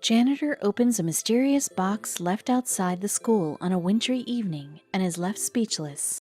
Janitor opens a mysterious box left outside the school on a wintry evening and is left speechless.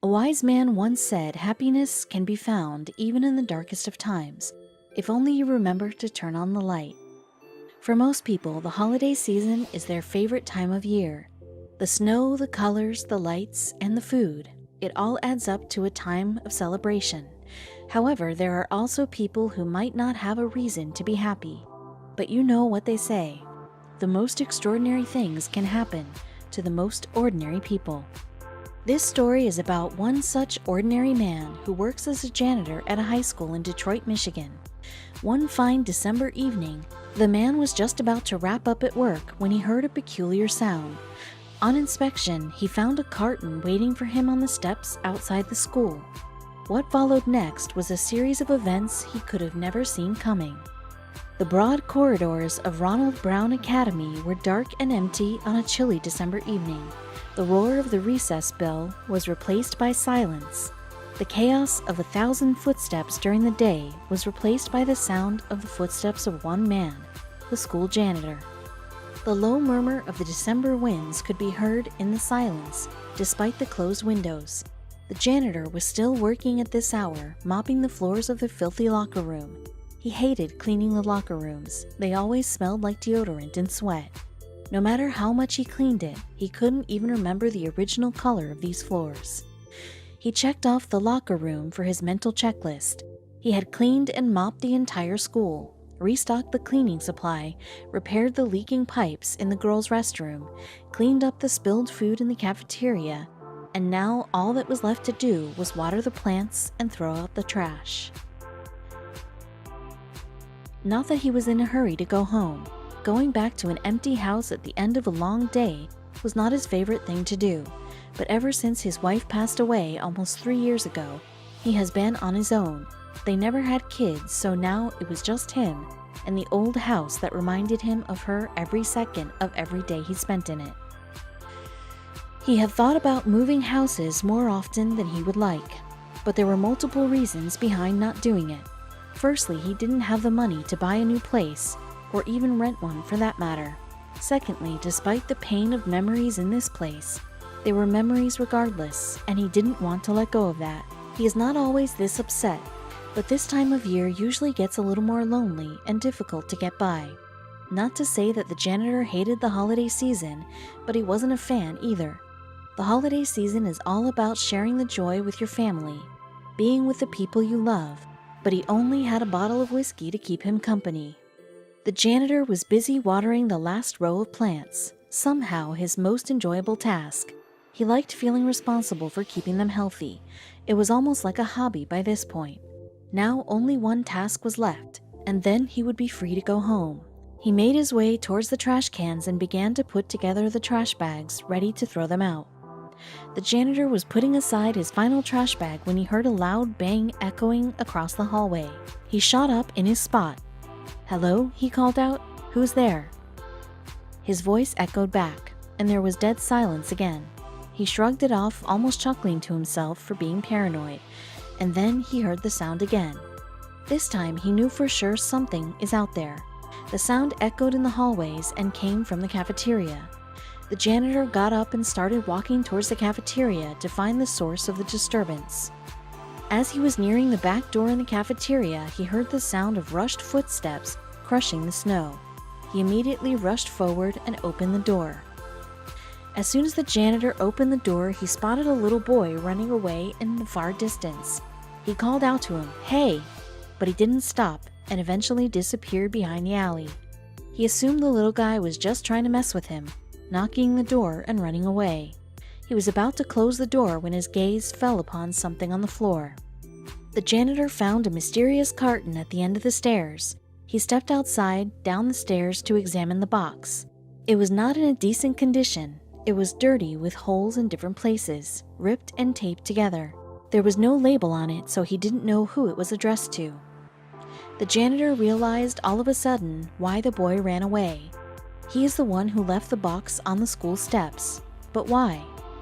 A wise man once said happiness can be found even in the darkest of times, if only you remember to turn on the light. For most people, the holiday season is their favorite time of year. The snow, the colors, the lights, and the food, it all adds up to a time of celebration. However, there are also people who might not have a reason to be happy. But you know what they say. The most extraordinary things can happen to the most ordinary people. This story is about one such ordinary man who works as a janitor at a high school in Detroit, Michigan. One fine December evening, the man was just about to wrap up at work when he heard a peculiar sound. On inspection, he found a carton waiting for him on the steps outside the school. What followed next was a series of events he could have never seen coming. The broad corridors of Ronald Brown Academy were dark and empty on a chilly December evening. The roar of the recess bell was replaced by silence. The chaos of 1,000 footsteps during the day was replaced by the sound of the footsteps of one man, the school janitor. The low murmur of the December winds could be heard in the silence, despite the closed windows. The janitor was still working at this hour, mopping the floors of the filthy locker room. He hated cleaning the locker rooms. They always smelled like deodorant and sweat. No matter how much he cleaned it, he couldn't even remember the original color of these floors. He checked off the locker room for his mental checklist. He had cleaned and mopped the entire school, restocked the cleaning supply, repaired the leaking pipes in the girls' restroom, cleaned up the spilled food in the cafeteria, and now all that was left to do was water the plants and throw out the trash. Not that he was in a hurry to go home. Going back to an empty house at the end of a long day was not his favorite thing to do, but ever since his wife passed away almost 3 years ago, he has been on his own. They never had kids, so now it was just him and the old house that reminded him of her every second of every day he spent in it. He had thought about moving houses more often than he would like, but there were multiple reasons behind not doing it. Firstly, he didn't have the money to buy a new place, or even rent one for that matter. Secondly, despite the pain of memories in this place, they were memories regardless, and he didn't want to let go of that. He is not always this upset, but this time of year usually gets a little more lonely and difficult to get by. Not to say that the janitor hated the holiday season, but he wasn't a fan either. The holiday season is all about sharing the joy with your family, being with the people you love, but he only had a bottle of whiskey to keep him company. The janitor was busy watering the last row of plants, somehow his most enjoyable task. He liked feeling responsible for keeping them healthy. It was almost like a hobby by this point. Now only one task was left, and then he would be free to go home. He made his way towards the trash cans and began to put together the trash bags, ready to throw them out. The janitor was putting aside his final trash bag when he heard a loud bang echoing across the hallway. He shot up in his spot. "Hello?" he called out. "Who's there?" His voice echoed back, and there was dead silence again. He shrugged it off, almost chuckling to himself for being paranoid, and then he heard the sound again. This time he knew for sure something is out there. The sound echoed in the hallways and came from the cafeteria. The janitor got up and started walking towards the cafeteria to find the source of the disturbance. As he was nearing the back door in the cafeteria, he heard the sound of rushed footsteps crushing the snow. He immediately rushed forward and opened the door. As soon as the janitor opened the door, he spotted a little boy running away in the far distance. He called out to him, "Hey!" but he didn't stop and eventually disappeared behind the alley. He assumed the little guy was just trying to mess with him, knocking the door and running away. He was about to close the door when his gaze fell upon something on the floor. The janitor found a mysterious carton at the end of the stairs. He stepped outside, down the stairs to examine the box. It was not in a decent condition. It was dirty with holes in different places, ripped and taped together. There was no label on it, so he didn't know who it was addressed to. The janitor realized all of a sudden why the boy ran away. He is the one who left the box on the school steps. But why?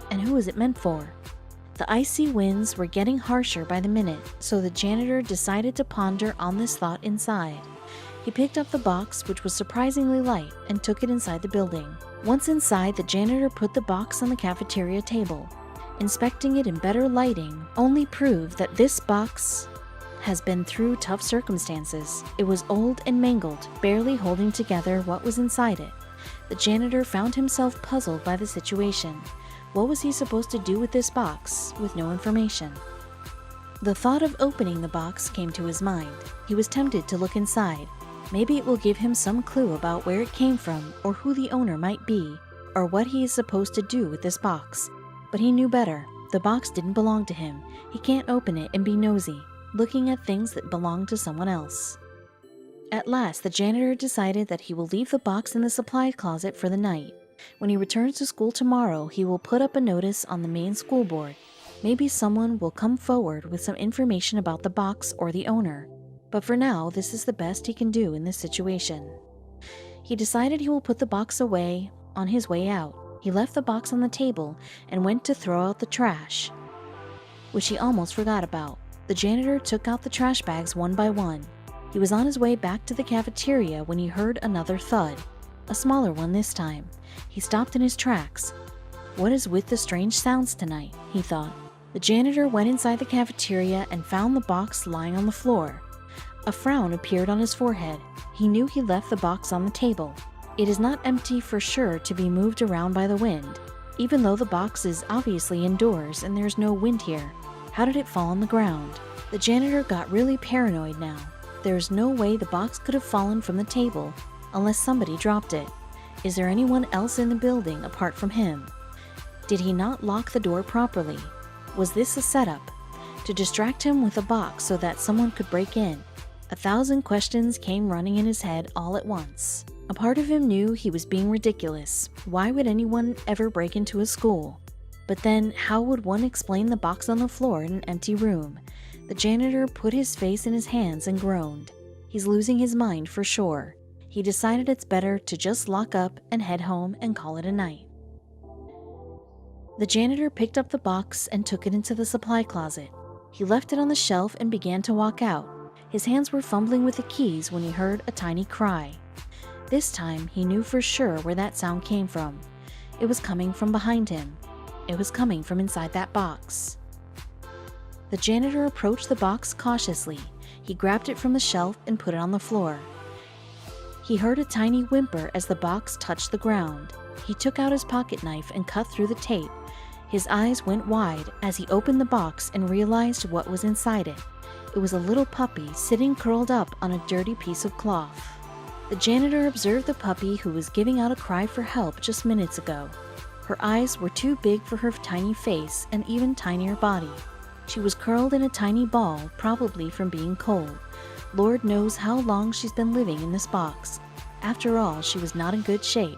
And who is it meant for? The icy winds were getting harsher by the minute, so the janitor decided to ponder on this thought inside. He picked up the box, which was surprisingly light, and took it inside the building. Once inside, the janitor put the box on the cafeteria table. Inspecting it in better lighting only proved that this box has been through tough circumstances. It was old and mangled, barely holding together what was inside it. The janitor found himself puzzled by the situation. What was he supposed to do with this box, with no information? The thought of opening the box came to his mind. He was tempted to look inside. Maybe it will give him some clue about where it came from, or who the owner might be, or what he is supposed to do with this box. But he knew better. The box didn't belong to him. He can't open it and be nosy, looking at things that belong to someone else. At last, the janitor decided that he will leave the box in the supply closet for the night. When he returns to school tomorrow, he will put up a notice on the main school board. Maybe someone will come forward with some information about the box or the owner. But for now, this is the best he can do in this situation. He decided he will put the box away on his way out. He left the box on the table and went to throw out the trash, which he almost forgot about. The janitor took out the trash bags one by one. He was on his way back to the cafeteria when he heard another thud, a smaller one this time. He stopped in his tracks. What is with the strange sounds tonight, he thought. The janitor went inside the cafeteria and found the box lying on the floor. A frown appeared on his forehead. He knew he left the box on the table. It is not empty for sure to be moved around by the wind, even though the box is obviously indoors and there's no wind here. How did it fall on the ground? The janitor got really paranoid now. There's no way the box could have fallen from the table unless somebody dropped it. Is there anyone else in the building apart from him? Did he not lock the door properly? Was this a setup to distract him with a box so that someone could break in? 1,000 questions came running in his head all at once. A part of him knew he was being ridiculous. Why would anyone ever break into a school? But then, how would one explain the box on the floor in an empty room? The janitor put his face in his hands and groaned. He's losing his mind for sure. He decided it's better to just lock up and head home and call it a night. The janitor picked up the box and took it into the supply closet. He left it on the shelf and began to walk out. His hands were fumbling with the keys when he heard a tiny cry. This time, he knew for sure where that sound came from. It was coming from behind him. It was coming from inside that box. The janitor approached the box cautiously. He grabbed it from the shelf and put it on the floor. He heard a tiny whimper as the box touched the ground. He took out his pocket knife and cut through the tape. His eyes went wide as he opened the box and realized what was inside it. It was a little puppy sitting curled up on a dirty piece of cloth. The janitor observed the puppy, who was giving out a cry for help just minutes ago. Her eyes were too big for her tiny face and even tinier body. She was curled in a tiny ball, probably from being cold. Lord knows how long she's been living in this box. After all, she was not in good shape.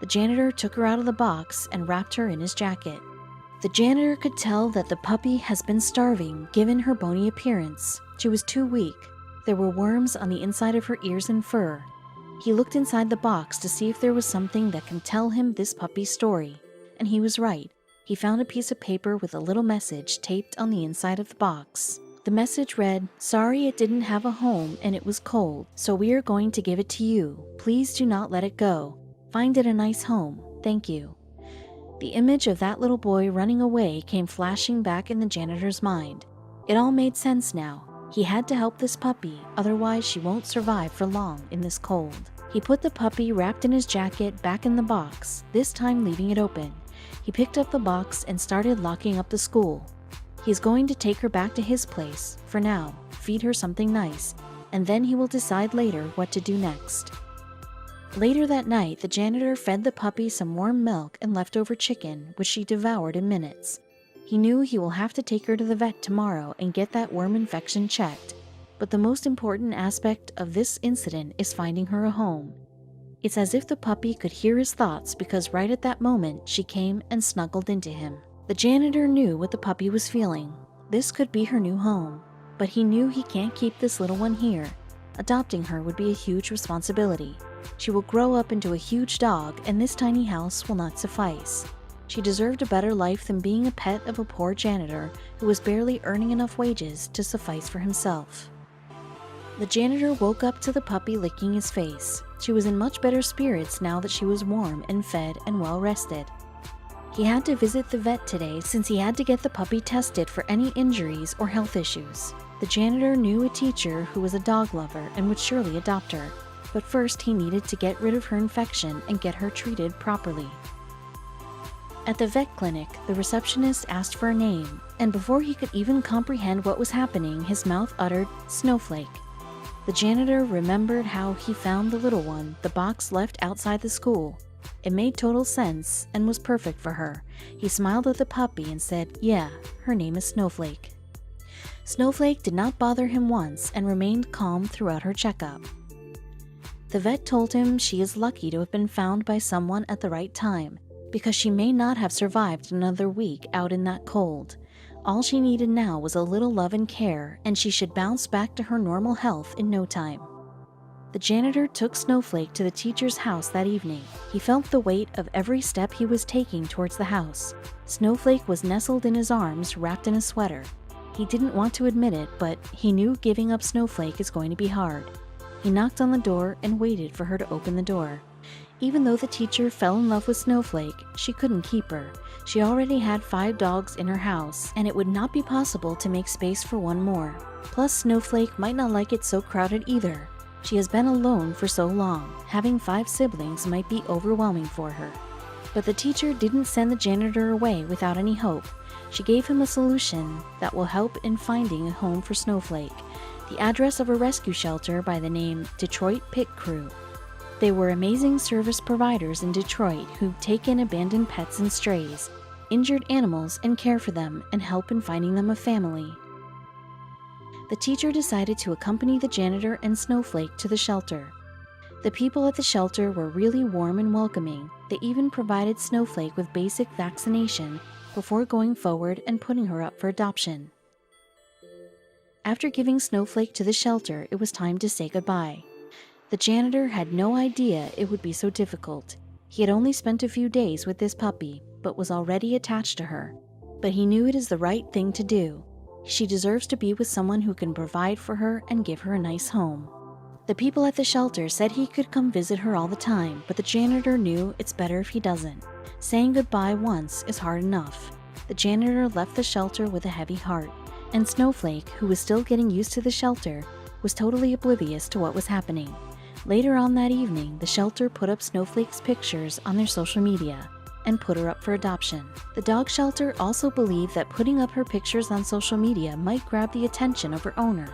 The janitor took her out of the box and wrapped her in his jacket. The janitor could tell that the puppy has been starving, given her bony appearance. She was too weak. There were worms on the inside of her ears and fur. He looked inside the box to see if there was something that can tell him this puppy's story. And he was right. He found a piece of paper with a little message taped on the inside of the box. The message read, "Sorry it didn't have a home and it was cold, so we are going to give it to you. Please do not let it go. Find it a nice home. Thank you." The image of that little boy running away came flashing back in the janitor's mind. It all made sense now. He had to help this puppy, otherwise she won't survive for long in this cold. He put the puppy wrapped in his jacket back in the box, this time leaving it open. He picked up the box and started locking up the school. He's going to take her back to his place, for now, feed her something nice, and then he will decide later what to do next. Later that night, the janitor fed the puppy some warm milk and leftover chicken, which she devoured in minutes. He knew he will have to take her to the vet tomorrow and get that worm infection checked. But the most important aspect of this incident is finding her a home. It's as if the puppy could hear his thoughts, because right at that moment she came and snuggled into him. The janitor knew what the puppy was feeling. This could be her new home, but he knew he can't keep this little one here. Adopting her would be a huge responsibility. She will grow up into a huge dog, and this tiny house will not suffice. She deserved a better life than being a pet of a poor janitor who was barely earning enough wages to suffice for himself. The janitor woke up to the puppy licking his face. She was in much better spirits now that she was warm and fed and well rested. He had to visit the vet today since he had to get the puppy tested for any injuries or health issues. The janitor knew a teacher who was a dog lover and would surely adopt her, but first he needed to get rid of her infection and get her treated properly. At the vet clinic, the receptionist asked for a name, and before he could even comprehend what was happening, his mouth uttered, "Snowflake." The janitor remembered how he found the little one, the box left outside the school. It made total sense and was perfect for her. He smiled at the puppy and said, "Yeah, her name is Snowflake." Snowflake did not bother him once and remained calm throughout her checkup. The vet told him she is lucky to have been found by someone at the right time, because she may not have survived another week out in that cold. All she needed now was a little love and care, and she should bounce back to her normal health in no time. The janitor took Snowflake to the teacher's house that evening. He felt the weight of every step he was taking towards the house. Snowflake was nestled in his arms, wrapped in a sweater. He didn't want to admit it, but he knew giving up Snowflake is going to be hard. He knocked on the door and waited for her to open the door. Even though the teacher fell in love with Snowflake, she couldn't keep her. She already had 5 dogs in her house, and it would not be possible to make space for one more. Plus, Snowflake might not like it so crowded either. She has been alone for so long. Having 5 siblings might be overwhelming for her. But the teacher didn't send the janitor away without any hope. She gave him a solution that will help in finding a home for Snowflake. The address of a rescue shelter by the name Detroit Pit Crew. They were amazing service providers in Detroit who take in abandoned pets and strays, injured animals, and care for them and help in finding them a family. The teacher decided to accompany the janitor and Snowflake to the shelter. The people at the shelter were really warm and welcoming. They even provided Snowflake with basic vaccination before going forward and putting her up for adoption. After giving Snowflake to the shelter, it was time to say goodbye. The janitor had no idea it would be so difficult. He had only spent a few days with this puppy, but was already attached to her. But he knew it is the right thing to do. She deserves to be with someone who can provide for her and give her a nice home. The people at the shelter said he could come visit her all the time, but the janitor knew it's better if he doesn't. Saying goodbye once is hard enough. The janitor left the shelter with a heavy heart, and Snowflake, who was still getting used to the shelter, was totally oblivious to what was happening. Later on that evening, the shelter put up Snowflake's pictures on their social media and put her up for adoption. The dog shelter also believed that putting up her pictures on social media might grab the attention of her owner.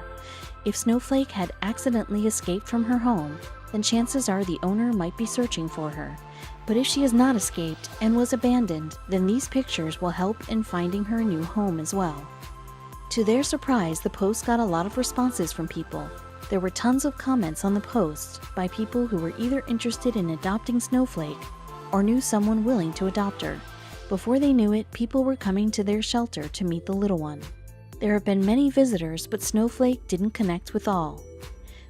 If Snowflake had accidentally escaped from her home, then chances are the owner might be searching for her. But if she has not escaped and was abandoned, then these pictures will help in finding her a new home as well. To their surprise, the post got a lot of responses from people. There were tons of comments on the post by people who were either interested in adopting Snowflake or knew someone willing to adopt her. Before they knew it, people were coming to their shelter to meet the little one. There have been many visitors, but Snowflake didn't connect with all.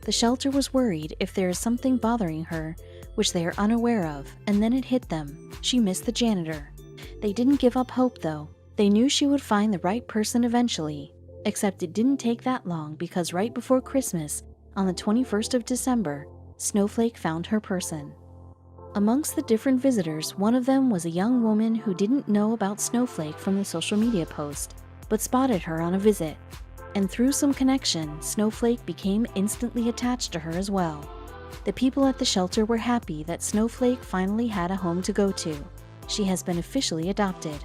The shelter was worried if there is something bothering her, which they are unaware of, and then it hit them. She missed the janitor. They didn't give up hope, though. They knew she would find the right person eventually, except it didn't take that long because right before Christmas, on the 21st of December, Snowflake found her person. Amongst the different visitors, one of them was a young woman who didn't know about Snowflake from the social media post, but spotted her on a visit. And through some connection, Snowflake became instantly attached to her as well. The people at the shelter were happy that Snowflake finally had a home to go to. She has been officially adopted.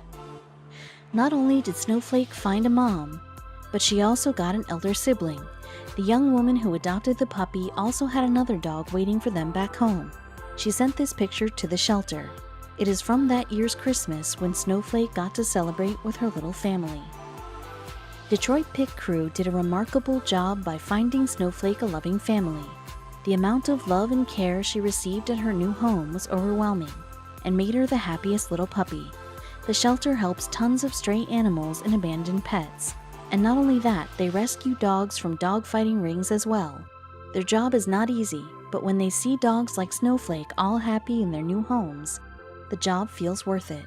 Not only did Snowflake find a mom, but she also got an elder sibling. The young woman who adopted the puppy also had another dog waiting for them back home. She sent this picture to the shelter. It is from that year's Christmas when Snowflake got to celebrate with her little family. Detroit Pit Crew did a remarkable job by finding Snowflake a loving family. The amount of love and care she received at her new home was overwhelming and made her the happiest little puppy. The shelter helps tons of stray animals and abandoned pets. And not only that, they rescue dogs from dog fighting rings as well. Their job is not easy, but when they see dogs like Snowflake all happy in their new homes, the job feels worth it.